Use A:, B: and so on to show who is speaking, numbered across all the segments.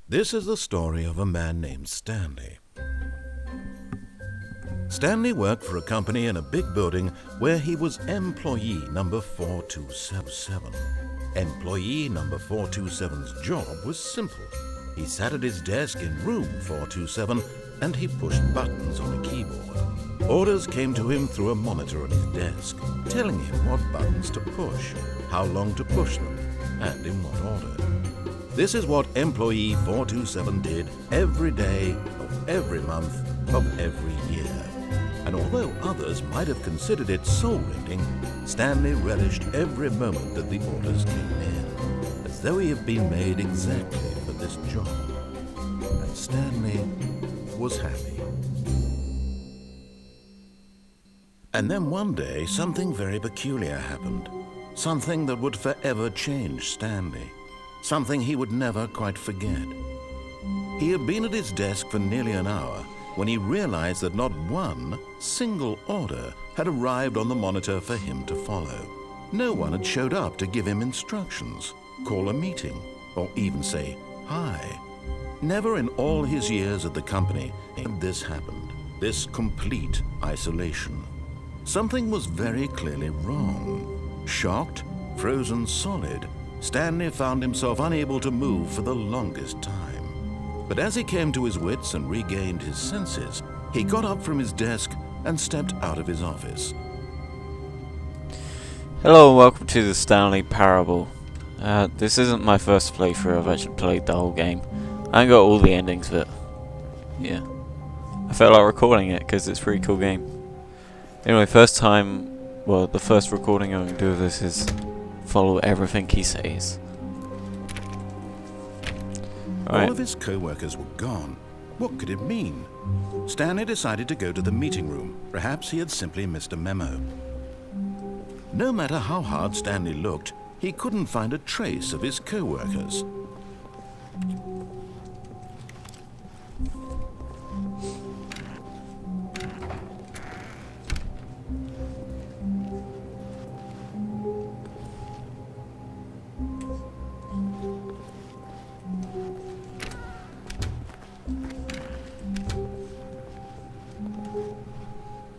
A: This is the story of a man named Stanley. Stanley worked for a company in a big building where he was employee number 427. Employee number 427's job was simple. He sat at his desk in room 427 and he pushed buttons on a keyboard. Orders came to him through a monitor on his desk, telling him what buttons to push, how long to push them, and in what order. This is what employee 427 did every day of every month of every year. And although others might have considered it soul-rending, Stanley relished every moment that the orders came in, as though he had been made exactly for this job. And Stanley was happy. And then one day, something very peculiar happened. Something that would forever change Stanley. Something he would never quite forget. He had been at his desk for nearly an hour when he realized that not one single order had arrived on the monitor for him to follow. No one had showed up to give him instructions, call a meeting, or even say hi. Never in all his years at the company had this happened, this complete isolation. Something was very clearly wrong. Shocked, frozen solid, Stanley found himself unable to move for the longest time. But as he came to his wits and regained his senses, he got up from his desk and stepped out of his office.
B: Hello and welcome to the Stanley Parable. This isn't my first playthrough. I've actually played the whole game. I ain't got all the endings, but yeah, I felt like recording it because it's a pretty cool game. Anyway, the first recording I'm going to do of this is follow everything he says.
A: All of his co-workers were gone. What could it mean? Stanley decided to go to the meeting room. Perhaps he had simply missed a memo. No matter how hard Stanley looked, he couldn't find a trace of his co-workers.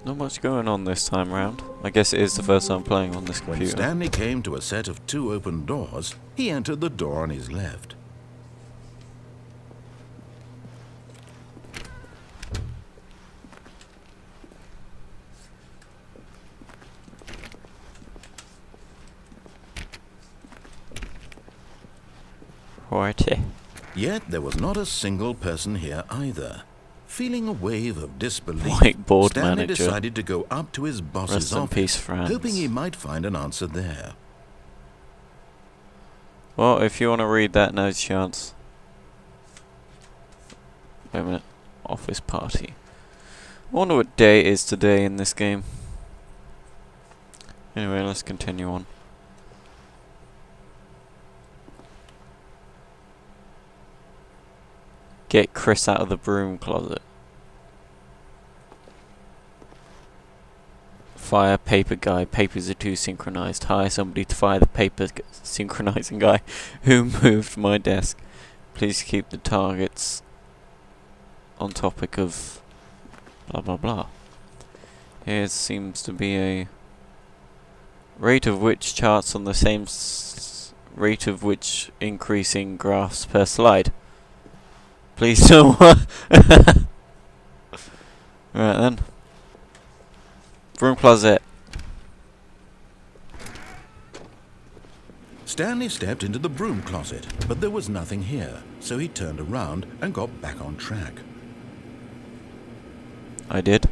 B: Not much going on this time round. I guess it is the first time playing on this computer.
A: When Stanley came to a set of two open doors, he entered the door on his left.
B: Righty.
A: Yet there was not a single person here either. Feeling a wave of disbelief,
B: Whiteboard
A: Stanley
B: manager.
A: decided to go up to his boss's
B: Rest in
A: office,
B: peace, Franz.
A: hoping he might find an answer there.
B: Well, if you want to read that, now's your chance. Wait a minute. Office party. I wonder what day it is today in this game. Anyway, let's continue on. Get Chris out of the broom closet. Fire paper guy. Papers are too synchronized. Hire somebody to fire the paper synchronizing guy who moved my desk. Please keep the targets on topic of blah blah blah. Here seems to be a rate of which charts on the same rate of which increasing graphs per slide. Please don't. Right then. Broom closet.
A: Stanley stepped into the broom closet, but there was nothing here, so he turned around and got back on track.
B: I did.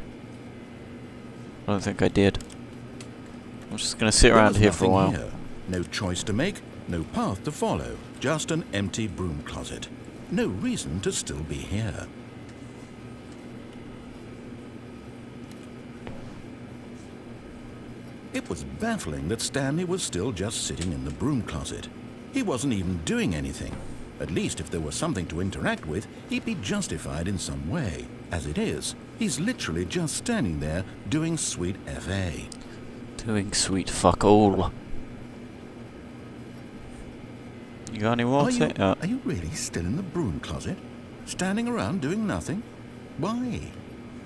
B: I don't think I did. I'm just gonna sit around here for a while.
A: Here. No choice to make, no path to follow, just an empty broom closet. No reason to still be here. It was baffling that Stanley was still just sitting in the broom closet. He wasn't even doing anything. At least if there was something to interact with, he'd be justified in some way. As it is, he's literally just standing there doing sweet FA.
B: Doing sweet fuck all. You got any water?
A: Are you really still in the broom closet? Standing around doing nothing? Why?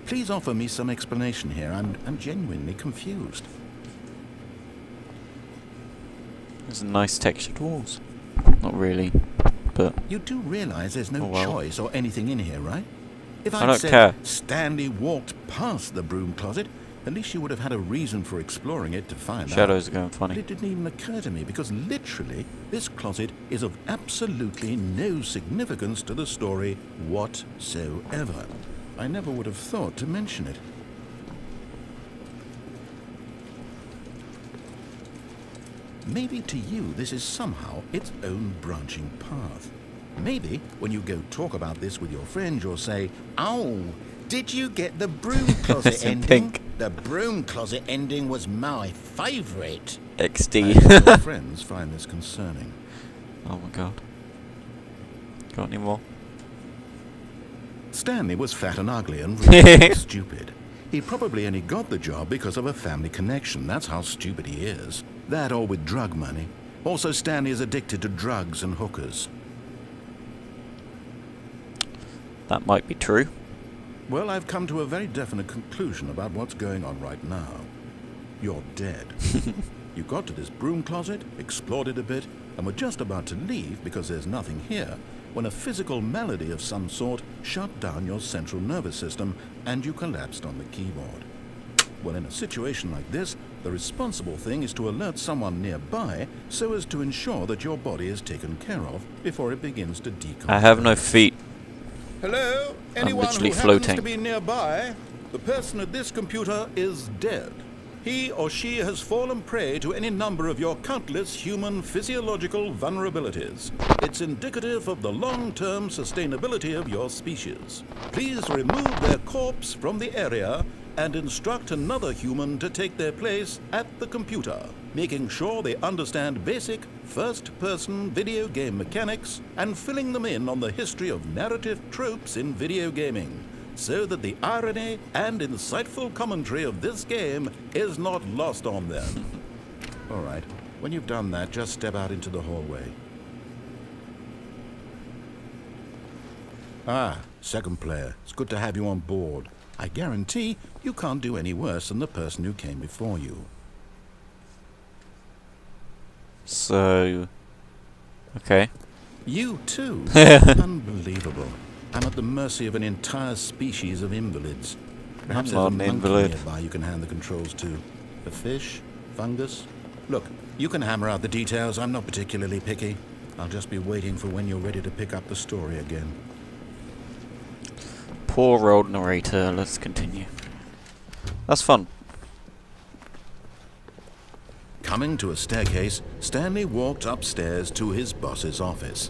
A: Please offer me some explanation here. I'm genuinely confused.
B: There's nice textured walls. Not really, but...
A: You do realize there's no
B: Oh, well.
A: choice or anything in here, right? If
B: I
A: I'd
B: don't
A: said
B: care.
A: Stanley walked past the broom closet, at least you would have had a reason for exploring it to find out.
B: Shadows are going
A: But
B: funny.
A: it didn't even occur to me because literally this closet is of absolutely no significance to the story whatsoever. I never would have thought to mention it. Maybe to you this is somehow its own branching path. Maybe when you go talk about this with your friends you'll say, "Oh, did you get the broom closet
B: It's in
A: ending?
B: pink.
A: The broom closet ending was my favourite."
B: XD.
A: Your friends find this concerning.
B: Oh my god. Got any more?
A: Stanley was fat and ugly and really stupid. He probably only got the job because of a family connection. That's how stupid he is. That or with drug money. Also, Stanley is addicted to drugs and hookers.
B: That might be true.
A: Well, I've come to a very definite conclusion about what's going on right now. You're dead. You got to this broom closet, explored it a bit, and were just about to leave because there's nothing here, when a physical malady of some sort shut down your central nervous system and you collapsed on the keyboard. Well, in a situation like this, the responsible thing is to alert someone nearby so as to ensure that your body is taken care of before it begins to decompose.
B: I have no feet.
A: Hello?
B: I'm
A: Anyone who
B: literally
A: happens
B: floating.
A: to be nearby? The person at this computer is dead. He or she has fallen prey to any number of your countless human physiological vulnerabilities. It's indicative of the long-term sustainability of your species. Please remove their corpse from the area and instruct another human to take their place at the computer, making sure they understand basic first-person video game mechanics and filling them in on the history of narrative tropes in video gaming, so that the irony and insightful commentary of this game is not lost on them. All right, when you've done that, just step out into the hallway. Ah, second player. It's good to have you on board. I guarantee you can't do any worse than the person who came before you.
B: So... okay.
A: You too? Unbelievable. I'm at the mercy of an entire species of invalids. Perhaps
B: I'm
A: there's a
B: an
A: monkey
B: invalid.
A: nearby you can hand the controls to. A fish? Fungus? Look, you can hammer out the details. I'm not particularly picky. I'll just be waiting for when you're ready to pick up the story again.
B: Poor old narrator. Let's continue. That's fun.
A: Coming to a staircase, Stanley walked upstairs to his boss's office.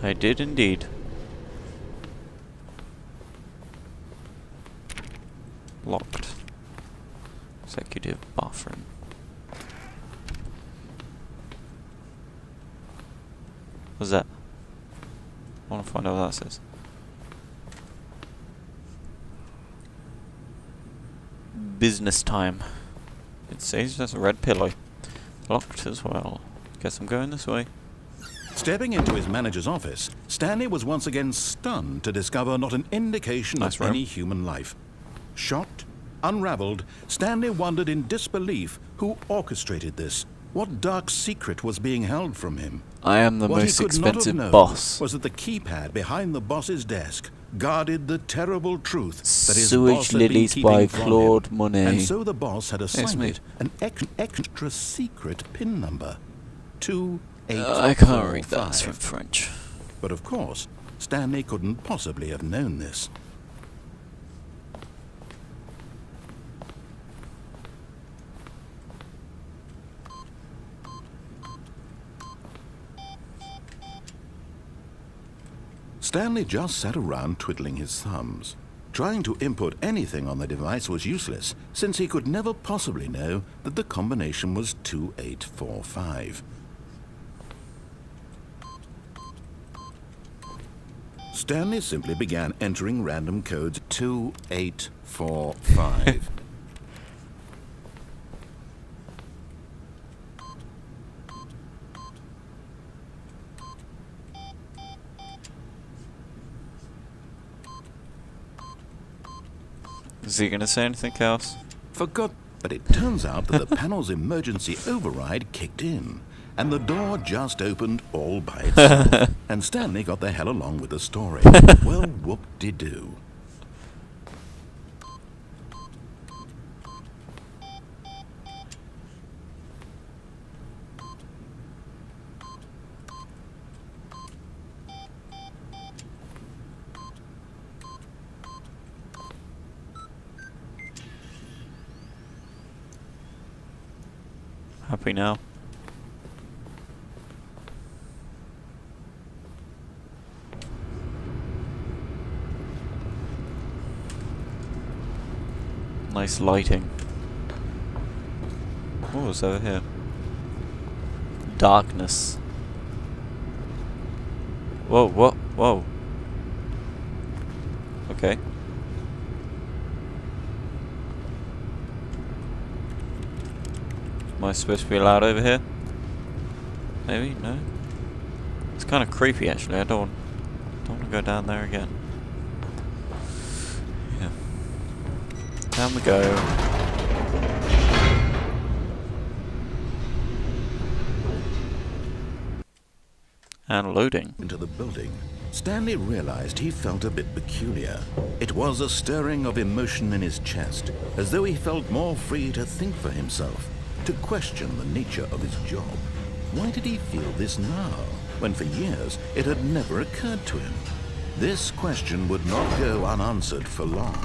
B: I did indeed. Locked. Executive bathroom. What's that? I want to find out what that says. Business time. It says there's a red pillow. Locked as well. Guess I'm going this way.
A: Stepping into his manager's office, Stanley was once again stunned to discover not an indication
B: Nice
A: of
B: room.
A: any human life. Shocked, unraveled, Stanley wondered in disbelief who orchestrated this. What dark secret was being held from him?
B: I am the
A: What he
B: most
A: could not have
B: expensive
A: known
B: boss.
A: was that the keypad behind the boss's desk guarded the terrible truth that his
B: Sewage
A: boss had been
B: Lilies
A: keeping
B: by
A: from
B: Claude
A: him.
B: Monet.
A: And so the boss had assigned
B: me.
A: it an extra secret PIN number. 2845.
B: I can't read that. It's from French.
A: But of course, Stanley couldn't possibly have known this. Stanley just sat around twiddling his thumbs. Trying to input anything on the device was useless, since he could never possibly know that the combination was 2845. Stanley simply began entering random codes 2845.
B: Is he gonna say anything else?
A: Forgot, but it turns out that the panel's emergency override kicked in, and the door just opened all by itself. And Stanley got the hell along with the story. Well, whoop-de-doo.
B: Happy now? Nice lighting. What was over here? Darkness. Whoa, what? Whoa. Okay. Am I supposed to be allowed over here? Maybe? No? It's kind of creepy actually. I don't want to go down there again. Yeah. Down we go. And loading.
A: Into the building, Stanley realized he felt a bit peculiar. It was a stirring of emotion in his chest, as though he felt more free to think for himself, to question the nature of his job. Why did he feel this now, when for years it had never occurred to him? This question would not go unanswered for long.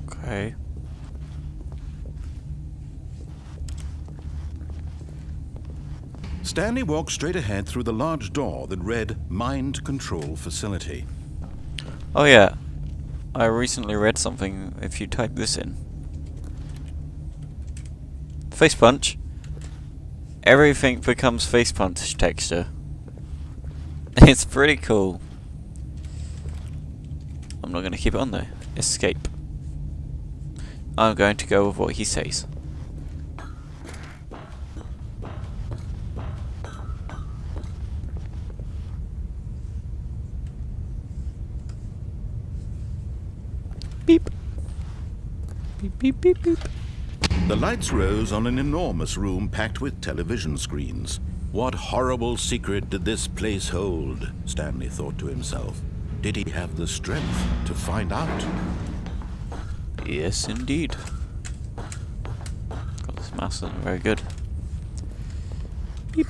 B: Okay.
A: Stanley walked straight ahead through the large door that read Mind Control Facility.
B: Oh yeah. I recently read something. If you type this in. Face punch. Everything becomes face punch texture. It's pretty cool. I'm not going to keep it on though. Escape. I'm going to go with what he says. Beep. Beep, beep, beep, beep.
A: The lights rose on an enormous room packed with television screens. What horrible secret did this place hold? Stanley thought to himself. Did he have the strength to find out?
B: Yes, indeed. God, this mouse isn't very good. Beep.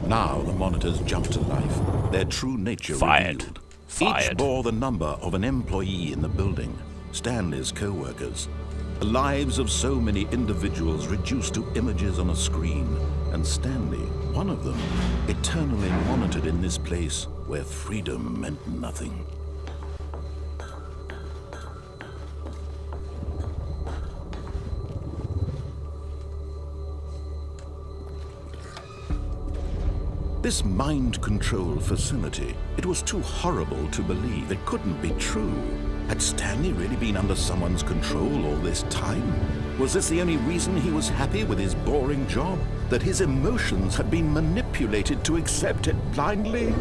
A: Now the monitors jumped to life, their true nature
B: Fired.
A: revealed.
B: Fired.
A: Each bore the number of an employee in the building, Stanley's co-workers. The lives of so many individuals reduced to images on a screen, and Stanley, one of them, eternally monitored in this place where freedom meant nothing. This mind control facility, it was too horrible to believe. It couldn't be true. Had Stanley really been under someone's control all this time? Was this the only reason he was happy with his boring job? That his emotions had been manipulated to accept it blindly?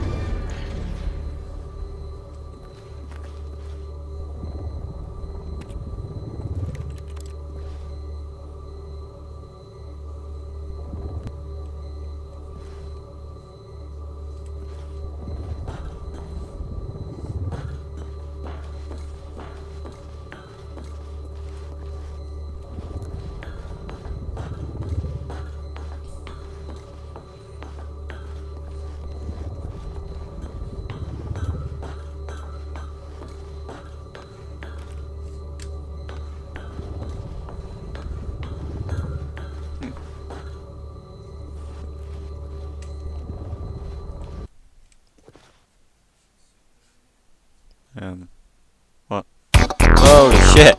B: What? Holy shit!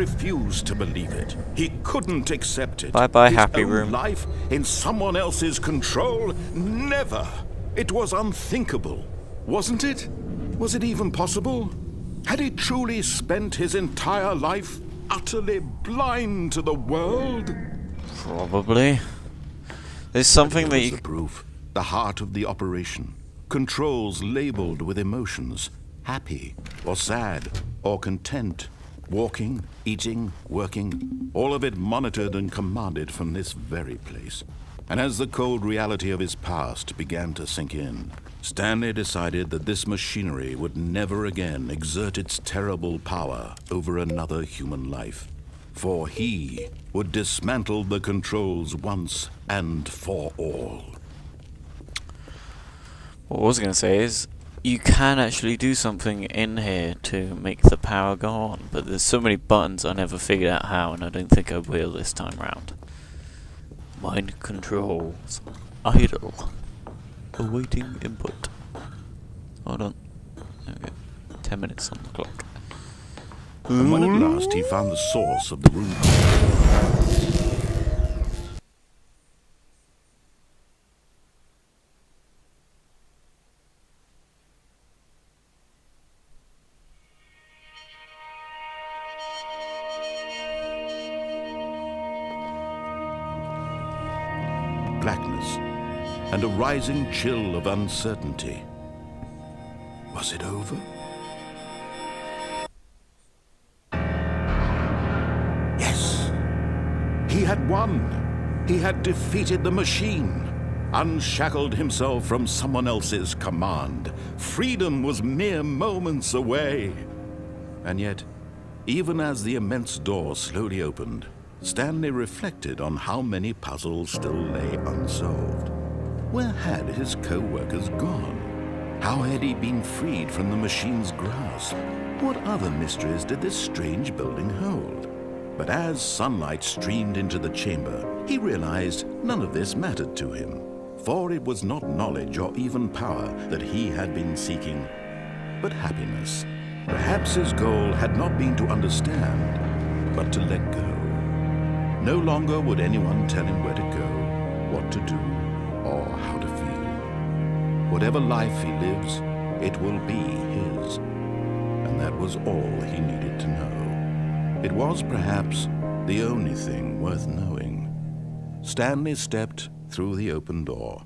A: refused to believe it. He couldn't accept it.
B: Bye-bye,
A: His
B: happy
A: own
B: room.
A: life in someone else's control? Never. It was unthinkable, wasn't it? Was it even possible? Had he truly spent his entire life utterly blind to the world?
B: Probably. There's something that
A: Here was
B: you...
A: the proof. The heart of the operation. Controls labeled with emotions. Happy, or sad, or content. Walking, eating, working. All of it monitored and commanded from this very place. And as the cold reality of his past began to sink in, Stanley decided that this machinery would never again exert its terrible power over another human life. For he would dismantle the controls once and for all.
B: What I was going to say is, you can actually do something in here to make the power go on, but there's so many buttons I never figured out how, and I don't think I will this time round. Mind controls. Idle. Awaiting input. Hold on. Okay. 10 minutes on the clock.
A: And when at last he found the source of the room, blackness and a rising chill of uncertainty. Was it over? Yes. He had won. He had defeated the machine, unshackled himself from someone else's command. Freedom was mere moments away. And yet, even as the immense door slowly opened, Stanley reflected on how many puzzles still lay unsolved. Where had his co-workers gone? How had he been freed from the machine's grasp? What other mysteries did this strange building hold? But as sunlight streamed into the chamber, he realized none of this mattered to him, for it was not knowledge or even power that he had been seeking, but happiness. Perhaps his goal had not been to understand, but to let go. No longer would anyone tell him where to go, what to do, or how to feel. Whatever life he lives, it will be his. And that was all he needed to know. It was perhaps the only thing worth knowing. Stanley stepped through the open door.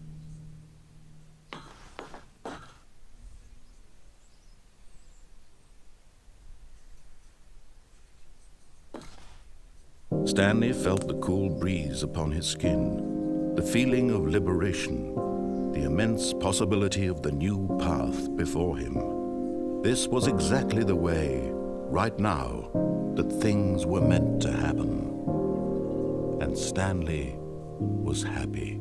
A: Stanley felt the cool breeze upon his skin, the feeling of liberation, the immense possibility of the new path before him. This was exactly the way, right now, that things were meant to happen. And Stanley was happy.